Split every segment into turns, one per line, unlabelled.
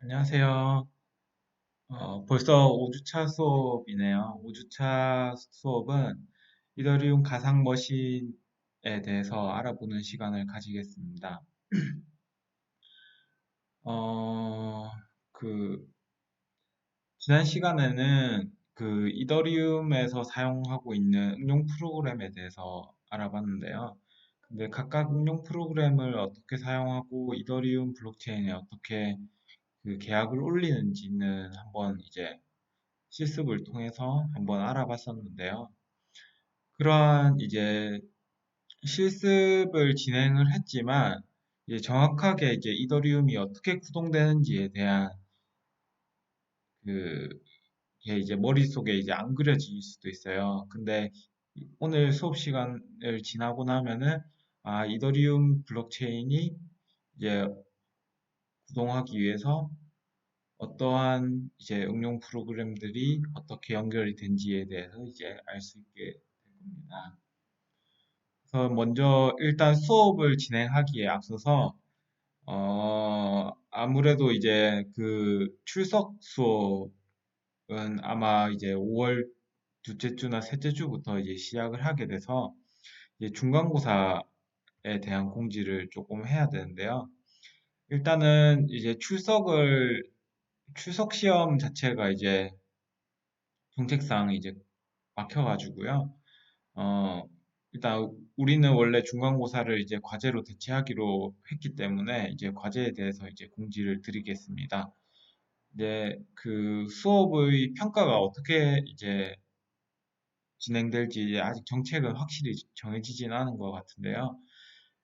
안녕하세요. 벌써 5주차 수업이네요. 5주차 수업은 이더리움 가상 머신에 대해서 알아보는 시간을 가지겠습니다. 어, 그, 지난 시간에는 그 이더리움에서 사용하고 있는 응용 프로그램에 대해서 알아봤는데요. 근데 각각 응용 프로그램을 어떻게 사용하고 이더리움 블록체인에 어떻게 그 계약을 올리는지는 한번 이제 실습을 통해서 한번 알아봤었는데요. 그러한 이제 실습을 진행을 했지만 이제 정확하게 이제 이더리움이 어떻게 구동되는지에 대한 그게 이제 머릿속에 이제 안 그려질 수도 있어요. 근데 오늘 수업 시간을 지나고 나면은 이더리움 블록체인이 이제 구동하기 위해서 어떠한 이제 응용 프로그램들이 어떻게 연결이 된지에 대해서 이제 알 수 있게 될 겁니다. 그래서 먼저 일단 수업을 진행하기에 앞서서 아무래도 이제 그 출석 수업은 아마 이제 5월 둘째 주나 셋째 주부터 이제 시작을 하게 돼서 이제 중간고사에 대한 공지를 조금 해야 되는데요. 일단은 이제 출석 시험 자체가 이제 정책상 이제 막혀가지고요. 어, 일단 우리는 원래 중간고사를 이제 과제로 대체하기로 했기 때문에 이제 과제에 대해서 이제 공지를 드리겠습니다. 이제 그 수업의 평가가 어떻게 이제 진행될지 아직 정책은 확실히 정해지진 않은 것 같은데요.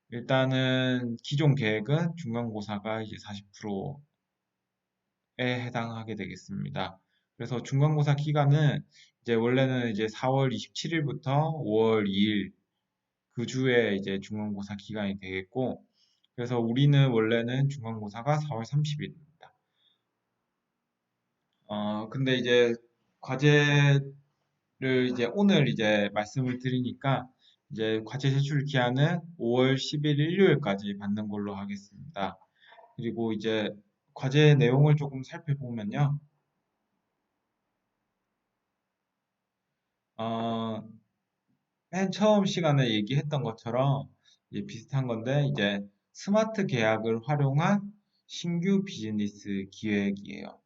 일단은 기존 계획은 중간고사가 이제 40%에 해당하게 되겠습니다. 그래서 중간고사 기간은 이제 원래는 이제 4월 27일부터 5월 2일 그 주에 이제 중간고사 기간이 되겠고, 그래서 우리는 원래는 중간고사가 4월 30일입니다. 근데 이제 과제를 이제 오늘 이제 말씀을 드리니까 이제 과제 제출 기한은 5월 10일 일요일까지 받는 걸로 하겠습니다. 그리고 이제 과제 내용을 조금 살펴보면요. 어, 맨 처음 시간에 얘기했던 것처럼 이제 비슷한 건데 이제 스마트 계약을 활용한 신규 비즈니스 기획이에요.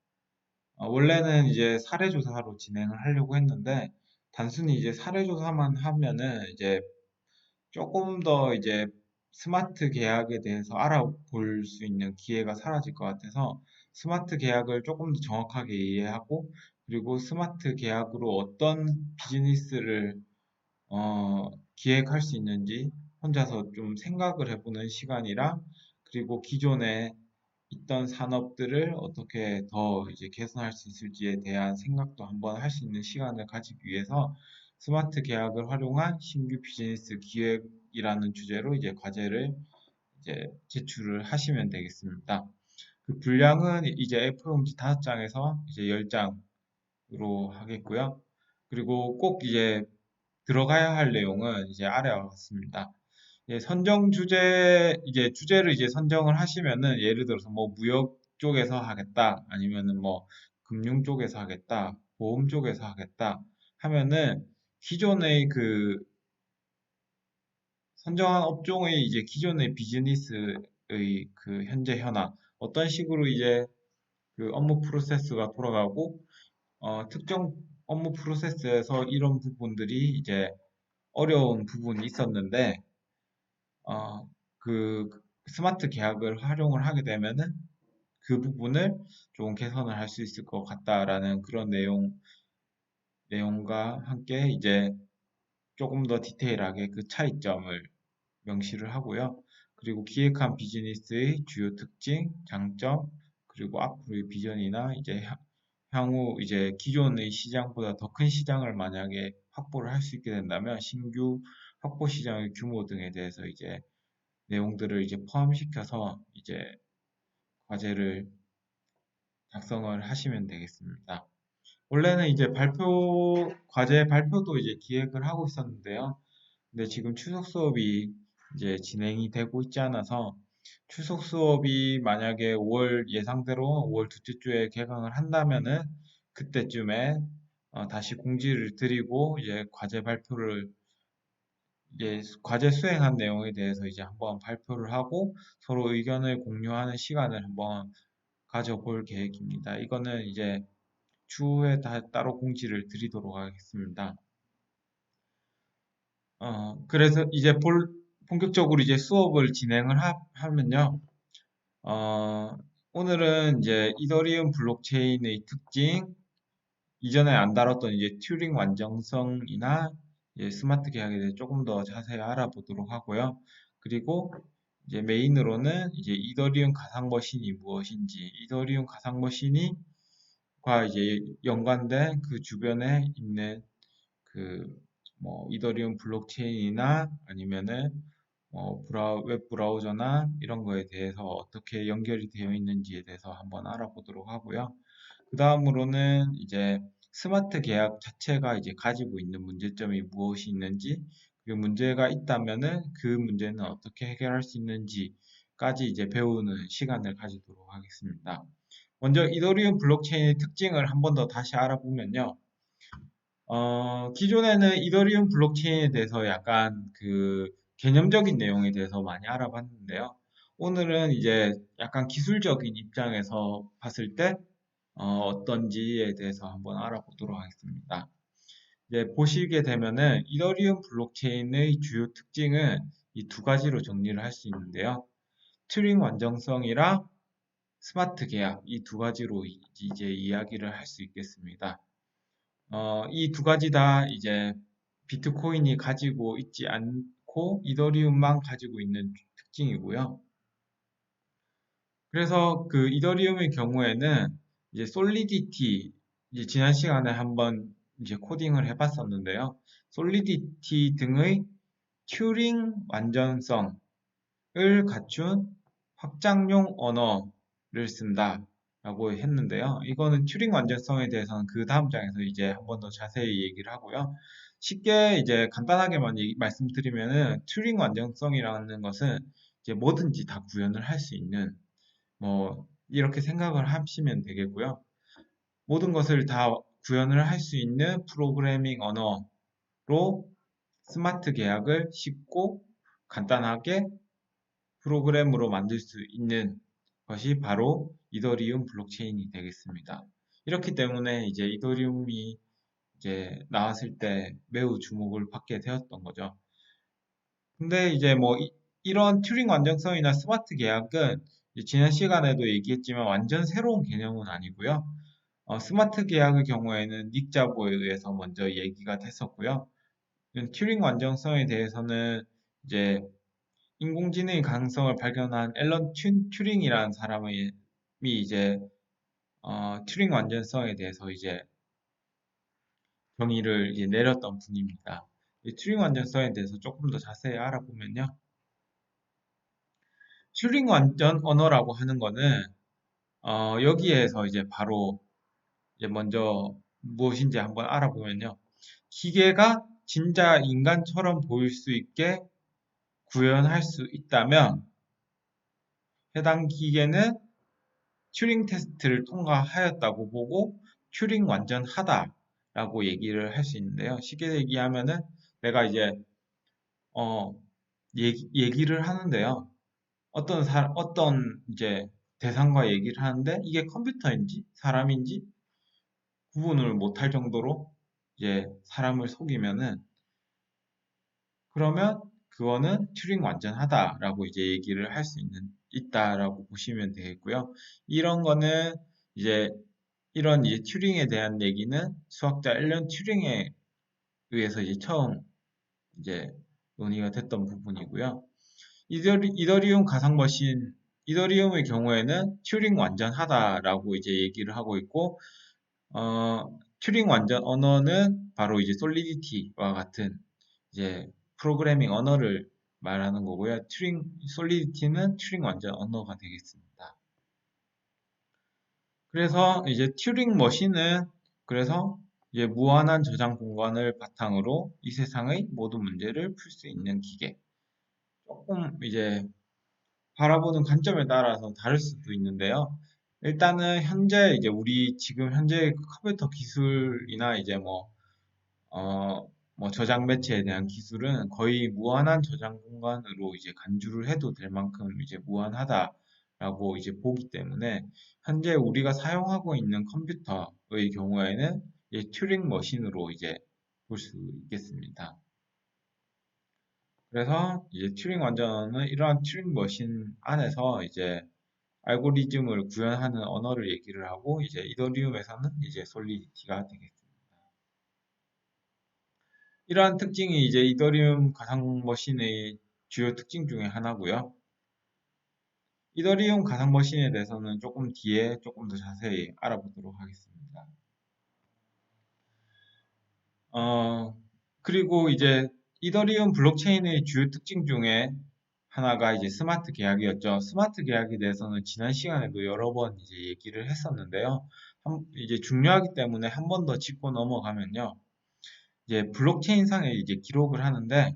원래는 이제 사례조사로 진행을 하려고 했는데 단순히 이제 사례조사만 하면은 이제 조금 더 이제 스마트 계약에 대해서 알아볼 수 있는 기회가 사라질 것 같아서 스마트 계약을 조금 더 정확하게 이해하고 그리고 스마트 계약으로 어떤 비즈니스를 기획할 수 있는지 혼자서 좀 생각을 해보는 시간이랑 그리고 기존에 있던 산업들을 어떻게 더 이제 개선할 수 있을지에 대한 생각도 한번 할 수 있는 시간을 가지기 위해서 스마트 계약을 활용한 신규 비즈니스 기획이라는 주제로 이제 과제를 이제 제출을 하시면 되겠습니다. 그 분량은 이제 A4용지 5장에서 이제 10장으로 하겠고요. 그리고 꼭 이제 들어가야 할 내용은 이제 아래와 같습니다. 선정 주제, 이제 주제를 이제 선정을 하시면은 예를 들어서 뭐 무역 쪽에서 하겠다, 아니면은 뭐 금융 쪽에서 하겠다, 보험 쪽에서 하겠다 하면은 기존의 그 선정한 업종의 이제 기존의 비즈니스의 그 현재 현황, 어떤 식으로 이제 그 업무 프로세스가 돌아가고, 특정 업무 프로세스에서 이런 부분들이 이제 어려운 부분이 있었는데, 그 스마트 계약을 활용을 하게 되면은 그 부분을 조금 개선을 할 수 있을 것 같다라는 그런 내용과 함께 이제 조금 더 디테일하게 그 차이점을 명시를 하고요. 그리고 기획한 비즈니스의 주요 특징, 장점, 그리고 앞으로의 비전이나 이제 향후 이제 기존의 시장보다 더 큰 시장을 만약에 확보를 할 수 있게 된다면 신규 확보 시장의 규모 등에 대해서 이제 내용들을 이제 포함시켜서 이제 과제를 작성을 하시면 되겠습니다. 원래는 이제 과제 발표도 이제 기획을 하고 있었는데요. 근데 지금 추석 수업이 이제 진행이 되고 있지 않아서 출석 수업이 만약에 5월 예상대로 5월 둘째 주에 개강을 한다면은 그때쯤에 다시 공지를 드리고 이제 과제 발표를 이제 과제 수행한 내용에 대해서 이제 한번 발표를 하고 서로 의견을 공유하는 시간을 한번 가져볼 계획입니다. 이거는 이제 추후에 따로 공지를 드리도록 하겠습니다. 그래서 이제 본격적으로 이제 수업을 진행을 하면요. 어, 오늘은 이제 이더리움 블록체인의 특징, 이전에 안 다뤘던 이제 튜링 완전성이나 이제 스마트 계약에 대해 조금 더 자세히 알아보도록 하고요. 그리고 이제 메인으로는 이제 이더리움 가상 머신이 무엇인지, 이더리움 가상 머신이 과 이제 연관된 그 주변에 있는 그 뭐 이더리움 블록체인이나 아니면은 웹 브라우저나 이런 거에 대해서 어떻게 연결이 되어 있는지에 대해서 한번 알아보도록 하고요. 그 다음으로는 이제 스마트 계약 자체가 이제 가지고 있는 문제점이 무엇이 있는지, 그 문제가 있다면은 그 문제는 어떻게 해결할 수 있는지까지 이제 배우는 시간을 가지도록 하겠습니다. 먼저 이더리움 블록체인의 특징을 한 번 더 다시 알아보면요. 기존에는 이더리움 블록체인에 대해서 약간 그 개념적인 내용에 대해서 많이 알아봤는데요. 오늘은 이제 약간 기술적인 입장에서 봤을 때 어떤지에 대해서 한번 알아보도록 하겠습니다. 이제 보시게 되면은 이더리움 블록체인의 주요 특징은 이 두 가지로 정리를 할 수 있는데요. 튜링 완전성이랑 스마트 계약 이 두 가지로 이제 이야기를 할 수 있겠습니다. 이 두 가지 다 이제 비트코인이 가지고 있지 않고 이더리움만 가지고 있는 특징이고요. 그래서 그 이더리움의 경우에는 이제 솔리디티 이제 지난 시간에 한번 이제 코딩을 해봤었는데요. 솔리디티 등의 튜링 완전성을 갖춘 확장용 언어를 쓴다라고 했는데요. 이거는 튜링 완전성에 대해서는 그 다음 장에서 이제 한번 더 자세히 얘기를 하고요. 쉽게 이제 간단하게만 말씀드리면은 튜링 완전성이라는 것은 이제 뭐든지 다 구현을 할 수 있는 뭐 이렇게 생각을 하시면 되겠고요. 모든 것을 다 구현을 할 수 있는 프로그래밍 언어로 스마트 계약을 쉽고 간단하게 프로그램으로 만들 수 있는 것이 바로 이더리움 블록체인이 되겠습니다. 이렇기 때문에 이제 이더리움이 이제 나왔을 때 매우 주목을 받게 되었던 거죠. 근데 이제 뭐 이런 튜링 완전성이나 스마트 계약은 이제 지난 시간에도 얘기했지만 완전 새로운 개념은 아니고요. 스마트 계약의 경우에는 닉 자보에 의해서 먼저 얘기가 됐었고요. 튜링 완전성에 대해서는 이제 인공지능의 가능성을 발견한 앨런 튜링이라는 사람이 이제 튜링 완전성에 대해서 이제 정의를 이제 내렸던 분입니다. 이 튜링 완전성에 대해서 조금 더 자세히 알아보면요. 튜링 완전 언어라고 하는 거는 여기에서 이제 바로 이제 먼저 무엇인지 한번 알아보면요. 기계가 진짜 인간처럼 보일 수 있게 구현할 수 있다면 해당 기계는 튜링 테스트를 통과하였다고 보고 튜링 완전하다라고 얘기를 할 수 있는데요. 쉽게 얘기하면은 내가 이제 어, 얘기를 하는데요. 어떤 이제 대상과 얘기를 하는데 이게 컴퓨터인지 사람인지 구분을 못할 정도로 이제 사람을 속이면은 그러면 그거는 튜링 완전하다라고 이제 얘기를 할 수 있다라고 보시면 되겠고요. 이런 거는 이제 이런 이제 튜링에 대한 얘기는 수학자 앨런 튜링에 의해서 이제 처음 이제 논의가 됐던 부분이고요. 이더리움 가상 머신, 이더리움의 경우에는 튜링 완전하다라고 이제 얘기를 하고 있고, 튜링 완전 언어는 바로 이제 솔리디티와 같은 이제 프로그래밍 언어를 말하는 거고요. 솔리디티는 튜링 완전 언어가 되겠습니다. 그래서 이제 튜링 머신은 그래서 이제 무한한 저장 공간을 바탕으로 이 세상의 모든 문제를 풀 수 있는 기계. 조금 이제 바라보는 관점에 따라서 다를 수도 있는데요. 일단은 현재 이제 우리 지금 현재 컴퓨터 기술이나 이제 어, 저장 매체에 대한 기술은 거의 무한한 저장 공간으로 이제 간주를 해도 될 만큼 이제 무한하다라고 이제 보기 때문에 현재 우리가 사용하고 있는 컴퓨터의 경우에는 이제 튜링 머신으로 이제 볼 수 있겠습니다. 그래서 이제 튜링 완전은 이러한 튜링 머신 안에서 이제 알고리즘을 구현하는 언어를 얘기를 하고 이제 이더리움에서는 이제 솔리디티가 되겠습니다. 이러한 특징이 이제 이더리움 가상 머신의 주요 특징 중에 하나고요. 이더리움 가상 머신에 대해서는 조금 뒤에 조금 더 자세히 알아보도록 하겠습니다. 어, 그리고 이제 이더리움 블록체인의 주요 특징 중에 하나가 이제 스마트 계약이었죠. 스마트 계약에 대해서는 지난 시간에도 여러 번 이제 얘기를 했었는데요. 이제 중요하기 때문에 한 번 더 짚고 넘어가면요. 이제 블록체인 상에 이제 기록을 하는데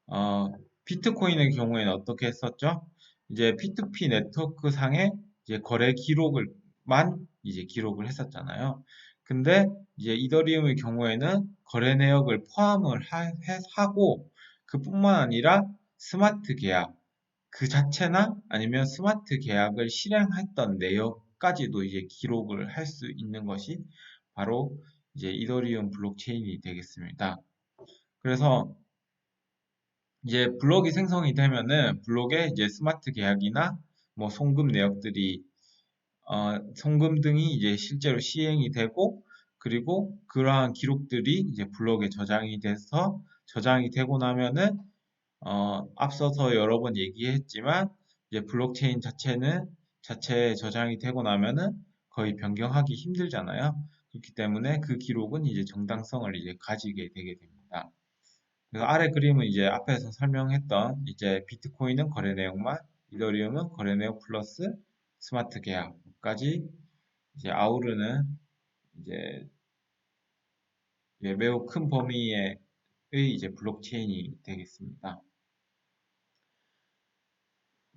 어, 비트코인의 경우에는 어떻게 했었죠? 이제 P2P 네트워크 상에 이제 거래 기록을만 이제 기록을 했었잖아요. 근데 이제 이더리움의 경우에는 거래 내역을 포함을 하고 그뿐만 아니라 스마트 계약 그 자체나 아니면 스마트 계약을 실행했던 내역까지도 이제 기록을 할 수 있는 것이 바로 이제 이더리움 블록체인이 되겠습니다. 그래서 이제 블록이 생성이 되면은 블록에 이제 스마트 계약이나 뭐 송금 내역들이 송금 등이 이제 실제로 시행이 되고 그리고 그러한 기록들이 이제 블록에 저장이 되고 나면은 앞서서 여러 번 얘기했지만 이제 블록체인 자체에 저장이 되고 나면은 거의 변경하기 힘들잖아요. 그렇기 때문에 그 기록은 이제 정당성을 이제 가지게 되게 됩니다. 그래서 아래 그림은 이제 앞에서 설명했던 이제 비트코인은 거래 내역만, 이더리움은 거래 내역 플러스 스마트 계약까지 이제 아우르는 이제 매우 큰 범위의 이제 블록체인이 되겠습니다.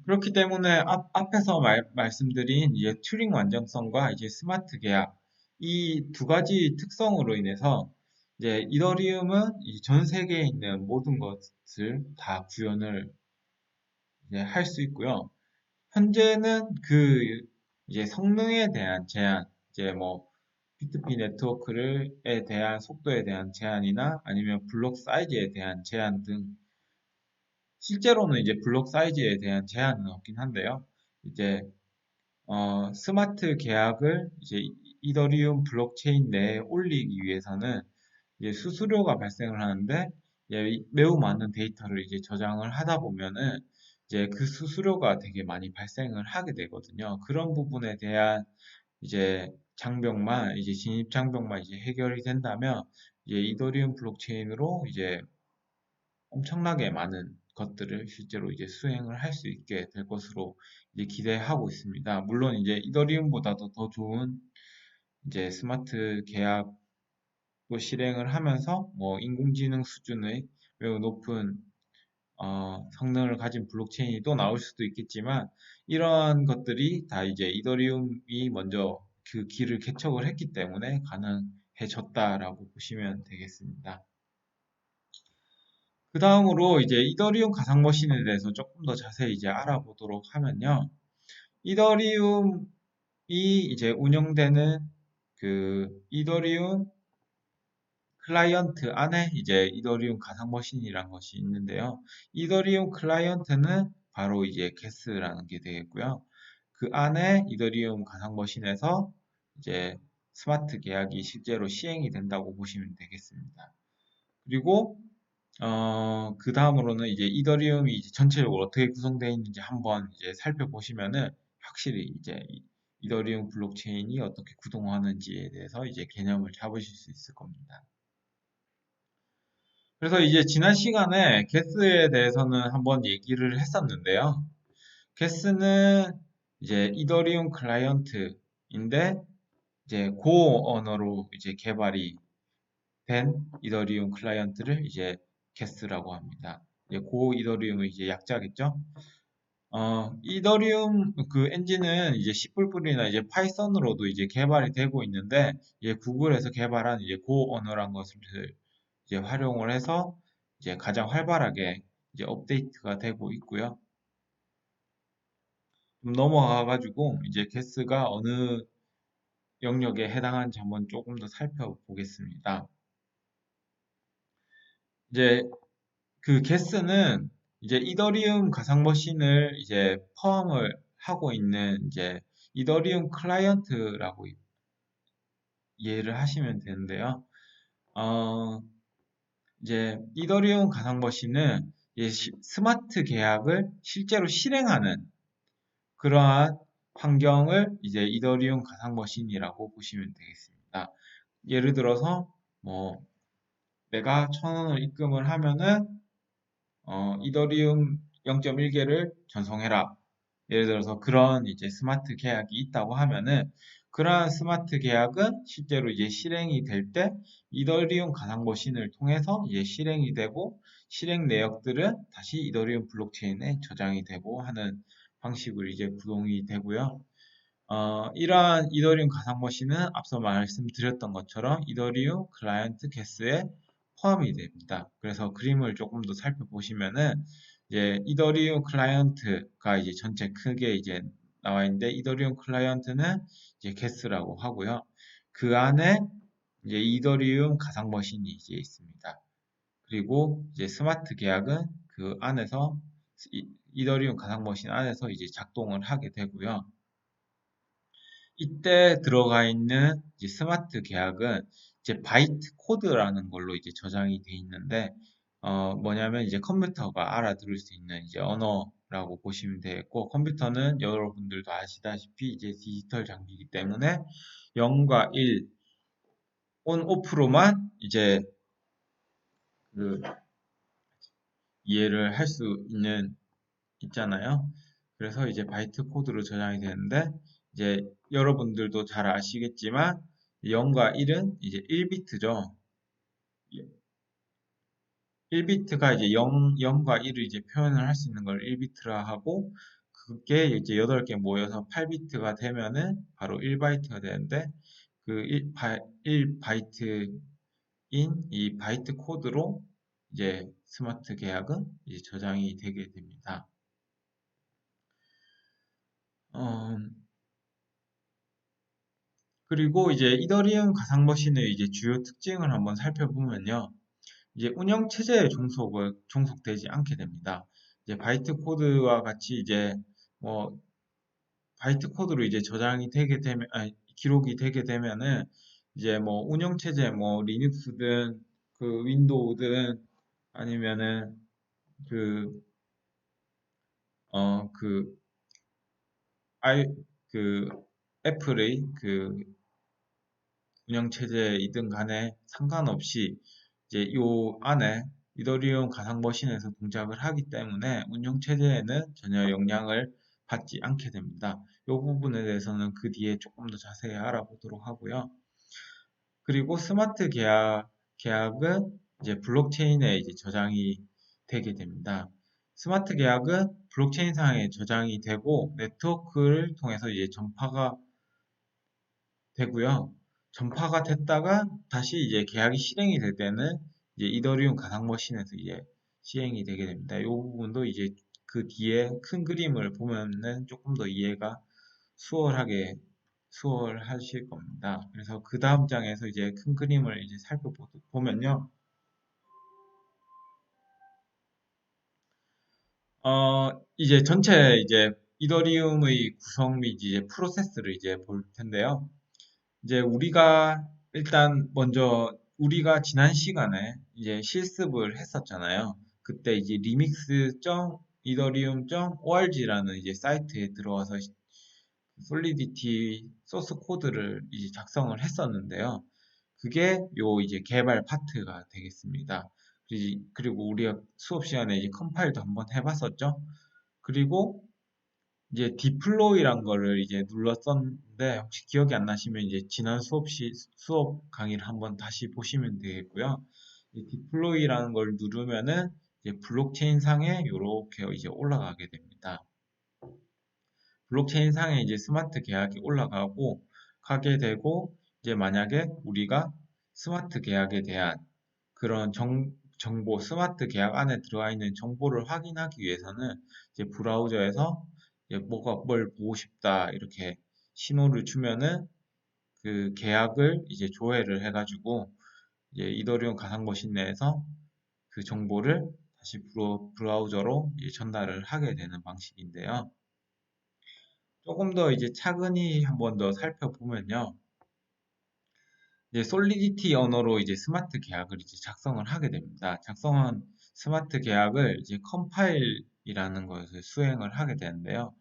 그렇기 때문에 앞에서 말씀드린 이제 튜링 완전성과 이제 스마트 계약 이 두 가지 특성으로 인해서 이제 이더리움은 전 세계에 있는 모든 것을 다 구현을 할 수 있고요. 현재는 그 이제 성능에 대한 제한, 이제 뭐 P2P 네트워크에 대한 속도에 대한 제한이나 아니면 블록 사이즈에 대한 제한 등 실제로는 이제 블록 사이즈에 대한 제한은 없긴 한데요. 이제 스마트 계약을 이제 이더리움 블록체인 내에 올리기 위해서는 이제 수수료가 발생을 하는데 이제 매우 많은 데이터를 이제 저장을 하다 보면은 이제 그 수수료가 되게 많이 발생을 하게 되거든요. 그런 부분에 대한 이제 이제 진입 장벽만 이제 해결이 된다면 이제 이더리움 블록체인으로 이제 엄청나게 많은 것들을 실제로 이제 수행을 할 수 있게 될 것으로 이제 기대하고 있습니다. 물론 이제 이더리움보다도 더 좋은 이제 스마트 계약도 실행을 하면서 뭐 인공지능 수준의 매우 높은 성능을 가진 블록체인이 또 나올 수도 있겠지만 이러한 것들이 다 이제 이더리움이 먼저 그 길을 개척을 했기 때문에 가능해졌다라고 보시면 되겠습니다. 그 다음으로 이제 이더리움 가상 머신에 대해서 조금 더 자세히 이제 알아보도록 하면요. 이더리움이 이제 운영되는 그 이더리움 클라이언트 안에 이제 이더리움 가상 머신이란 것이 있는데요. 이더리움 클라이언트는 바로 이제 게스라는 게 되겠고요. 그 안에 이더리움 가상 머신에서 이제 스마트 계약이 실제로 시행이 된다고 보시면 되겠습니다. 그리고 그 다음으로는 이제 이더리움이 이제 전체적으로 어떻게 구성되어 있는지 한번 이제 살펴보시면은 확실히 이제 이더리움 블록체인이 어떻게 구동하는지에 대해서 이제 개념을 잡으실 수 있을 겁니다. 그래서 이제 지난 시간에 게스에 대해서는 한번 얘기를 했었는데요. 게스는 이제 이더리움 클라이언트인데 이제 고 언어로 이제 개발이 된 이더리움 클라이언트를 이제 게스라고 합니다. 이제 고 이더리움의 이제 약자겠죠? 이더리움 그 엔진은 이제 C++이나 이제 파이썬으로도 이제 개발이 되고 있는데, 이제 구글에서 개발한 이제 고 언어란 것을 이제 활용을 해서 이제 가장 활발하게 이제 업데이트가 되고 있고요. 좀 넘어가가지고 이제 게스가 어느 영역에 해당하는지 한번 조금 더 살펴보겠습니다. 이제 그 게스는 이제 이더리움 가상 머신을 이제 포함을 하고 있는 이제 이더리움 클라이언트라고 이해를 하시면 되는데요. 어, 이제 이더리움 가상 머신은 이제 스마트 계약을 실제로 실행하는 그러한 환경을 이제 이더리움 가상 머신이라고 보시면 되겠습니다. 예를 들어서 뭐 내가 1,000원을 입금을 하면은 이더리움 0.1개를 전송해라. 예를 들어서 그런 이제 스마트 계약이 있다고 하면은 그러한 스마트 계약은 실제로 이제 실행이 될 때 이더리움 가상 머신을 통해서 이제 실행이 되고 실행 내역들은 다시 이더리움 블록체인에 저장이 되고 하는 방식으로 이제 구동이 되고요. 이러한 이더리움 가상 머신은 앞서 말씀드렸던 것처럼 이더리움 클라이언트 게스에 포함이 됩니다. 그래서 그림을 조금 더 살펴보시면은 이제 이더리움 클라이언트가 이제 전체 크게 이제 나와 있는데 이더리움 클라이언트는 이제 게스라고 하고요. 그 안에 이제 이더리움 가상 머신이 이제 있습니다. 그리고 이제 스마트 계약은 그 안에서 이더리움 가상 머신 안에서 이제 작동을 하게 되고요. 이때 들어가 있는 이제 스마트 계약은 이제 바이트 코드라는 걸로 이제 저장이 돼 있는데, 뭐냐면 이제 컴퓨터가 알아들을 수 있는 이제 언어라고 보시면 되겠고, 컴퓨터는 여러분들도 아시다시피 이제 디지털 장비이기 때문에 0과 1, 온, 오프로만 이제 그 이해를 할 수 있잖아요. 그래서 이제 바이트 코드로 저장이 되는데 이제 여러분들도 잘 아시겠지만 0과 1은 이제 1비트죠. 1비트가 이제 0과 1을 이제 표현을 할 수 있는 걸 1비트라 하고 그게 이제 8개 모여서 8비트가 되면은 바로 1바이트가 되는데 그 1바이트인 이 바이트 코드로 이제 스마트 계약은 이제 저장이 되게 됩니다. 어, 그리고 이제 이더리움 가상 머신의 이제 주요 특징을 한번 살펴보면요. 이제 운영 체제에 종속되지 않게 됩니다. 이제 바이트 코드와 같이 이제 뭐 바이트 코드로 이제 저장이 되게 되면 기록이 되게 되면은 이제 뭐 운영 체제 뭐 리눅스든 그 윈도우든 아니면은 그 그 아이 그 애플의 그 운영체제이든 간에 상관없이 이제 요 안에 이더리움 가상 머신에서 동작을 하기 때문에 운영체제에는 전혀 영향을 받지 않게 됩니다. 이 부분에 대해서는 그 뒤에 조금 더 자세히 알아보도록 하고요. 그리고 스마트 계약은 이제 블록체인에 이제 저장이 되게 됩니다. 스마트 계약은 블록체인 상에 저장이 되고 네트워크를 통해서 이제 전파가 되고요. 전파가 됐다가 다시 이제 계약이 실행이 될 때는 이제 이더리움 가상 머신에서 이제 시행이 되게 됩니다. 이 부분도 이제 그 뒤에 큰 그림을 보면은 조금 더 이해가 수월하실 겁니다. 그래서 그 다음 장에서 이제 큰 그림을 이제 살펴보면요. 이제 전체 이제 이더리움의 구성 및 이제 프로세스를 이제 볼 텐데요. 이제 우리가 일단 먼저 우리가 지난 시간에 이제 실습을 했었잖아요. 그때 이제 remix.ethereum.org라는 이제 사이트에 들어와서 솔리디티 소스 코드를 이제 작성을 했었는데요. 그게 요 이제 개발 파트가 되겠습니다. 그리고 우리가 수업 시간에 이제 컴파일도 한번 해봤었죠. 그리고 이제 디플로이란 거를 이제 눌렀었는데 혹시 기억이 안 나시면 이제 지난 수업 강의를 한번 다시 보시면 되겠고요. 이 디플로이라는 걸 누르면은 이제 블록체인 상에 이렇게 이제 올라가게 됩니다. 블록체인 상에 이제 스마트 계약이 올라가고 가게 되고 이제 만약에 우리가 스마트 계약에 대한 그런 정보, 스마트 계약 안에 들어가 있는 정보를 확인하기 위해서는 이제 브라우저에서 이제 뭐가 뭘 보고 싶다 이렇게 신호를 주면은 그 계약을 이제 조회를 해가지고 이제 이더리움 가상머신 내에서 그 정보를 다시 브라우저로 이제 전달을 하게 되는 방식인데요. 조금 더 이제 차근히 한번 더 살펴보면요. 이제 솔리디티 언어로 이제 스마트 계약을 이제 작성을 하게 됩니다. 작성한 스마트 계약을 이제 컴파일이라는 것을 수행을 하게 되는데요.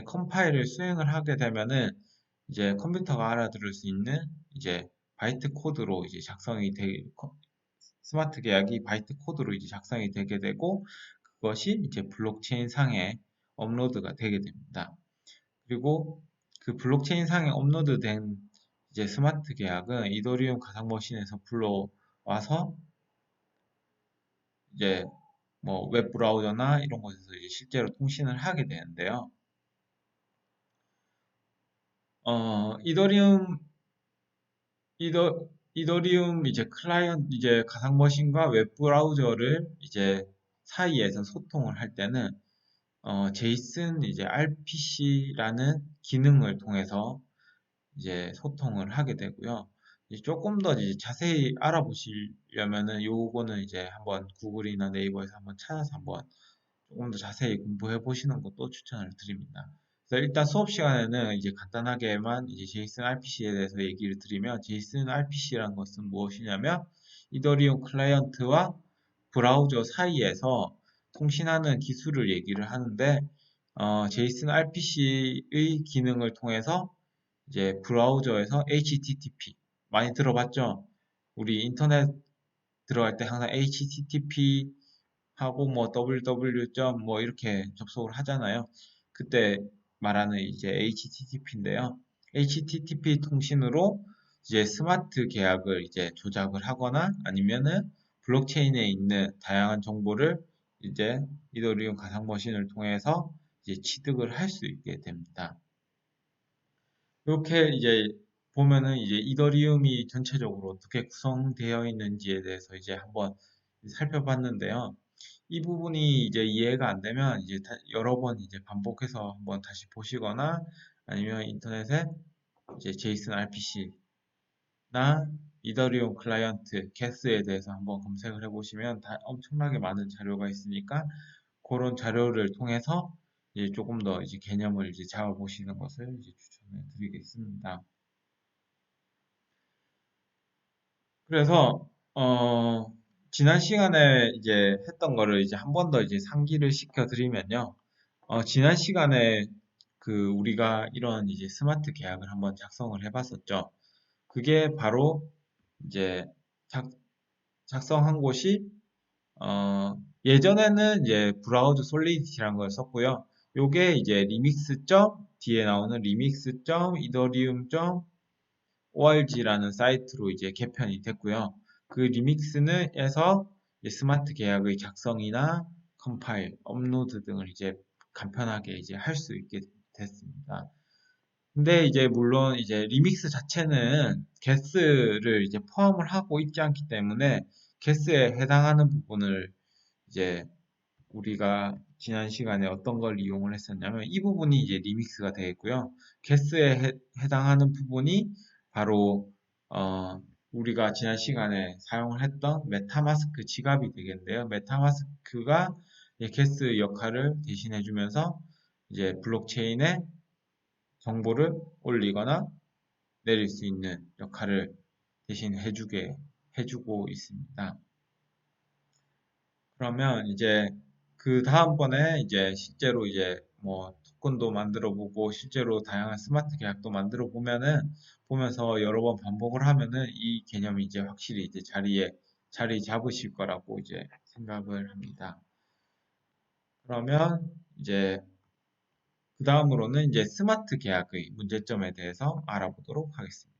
컴파일을 수행을 하게 되면은 이제 컴퓨터가 알아들을 수 있는 이제 바이트 코드로 이제 스마트 계약이 바이트 코드로 이제 작성이 되게 되고 그것이 이제 블록체인 상에 업로드가 되게 됩니다. 그리고 그 블록체인 상에 업로드된 이제 스마트 계약은 이더리움 가상머신에서 불러와서 이제 뭐 웹 브라우저나 이런 곳에서 이제 실제로 통신을 하게 되는데요. 이더리움 이더리움 이제 클라이언트 이제 가상머신과 웹 브라우저를 이제 사이에서 소통을 할 때는 제이슨 이제 RPC라는 기능을 통해서 이제 소통을 하게 되고요. 이제 조금 더 이제 자세히 알아보시려면은 요거는 이제 한번 구글이나 네이버에서 한번 찾아서 한번 조금 더 자세히 공부해 보시는 것도 추천을 드립니다. 그래서 일단 수업 시간에는 이제 간단하게만 이제 제이슨 RPC에 대해서 얘기를 드리면 제이슨 RPC라는 것은 무엇이냐면 이더리움 클라이언트와 브라우저 사이에서 통신하는 기술을 얘기를 하는데 제이슨 RPC의 기능을 통해서 이제 브라우저에서 HTTP 많이 들어봤죠? 우리 인터넷 들어갈 때 항상 HTTP 하고 뭐 www. 뭐 이렇게 접속을 하잖아요. 그때 말하는 이제 HTTP인데요. HTTP 통신으로 이제 스마트 계약을 이제 조작을 하거나 아니면은 블록체인에 있는 다양한 정보를 이제 이더리움 가상머신을 통해서 이제 취득을 할 수 있게 됩니다. 이렇게 이제 보면은 이제 이더리움이 전체적으로 어떻게 구성되어 있는지에 대해서 이제 한번 살펴봤는데요. 이 부분이 이제 이해가 안 되면 이제 여러 번 이제 반복해서 한번 다시 보시거나 아니면 인터넷에 이제 제이슨 RPC나 이더리움 클라이언트 게스에 대해서 한번 검색을 해보시면 엄청나게 많은 자료가 있으니까 그런 자료를 통해서 이제 조금 더 이제 개념을 이제 잡아보시는 것을 이제 추천해 드리겠습니다. 그래서 지난 시간에 이제 했던 거를 이제 한 번 더 이제 상기를 시켜 드리면요. 지난 시간에 그 우리가 이런 이제 스마트 계약을 한번 작성을 해봤었죠. 그게 바로 이제 작, 작성한 곳이 예전에는 이제 브라우저 솔리디티라는 걸 썼고요. 요게 이제 리믹스 점 뒤에 나오는 리믹스 점 이더리움 점 org라는 사이트로 이제 개편이 됐고요. 그 리믹스는 에서 스마트 계약의 작성이나 컴파일, 업로드 등을 이제 간편하게 이제 할 수 있게 됐습니다. 근데 이제 물론 이제 리믹스 자체는 게스를 이제 포함을 하고 있지 않기 때문에 게스에 해당하는 부분을 이제 우리가 지난 시간에 어떤 걸 이용을 했었냐면 이 부분이 이제 리믹스가 되겠고요. 게스에 해당하는 부분이 바로 우리가 지난 시간에 사용을 했던 메타마스크 지갑이 되겠는데요. 메타마스크가 게스 역할을 대신해 주면서 이제 블록체인에 정보를 올리거나 내릴 수 있는 역할을 대신 해주고 있습니다. 그러면 이제 그 다음번에 이제 실제로 이제 뭐 토큰도 만들어 보고 실제로 다양한 스마트 계약도 만들어 보면서 여러 번 반복을 하면은 이 개념이 이제 확실히 이제 자리 잡으실 거라고 이제 생각을 합니다. 그러면 이제 그 다음으로는 이제 스마트 계약의 문제점에 대해서 알아보도록 하겠습니다.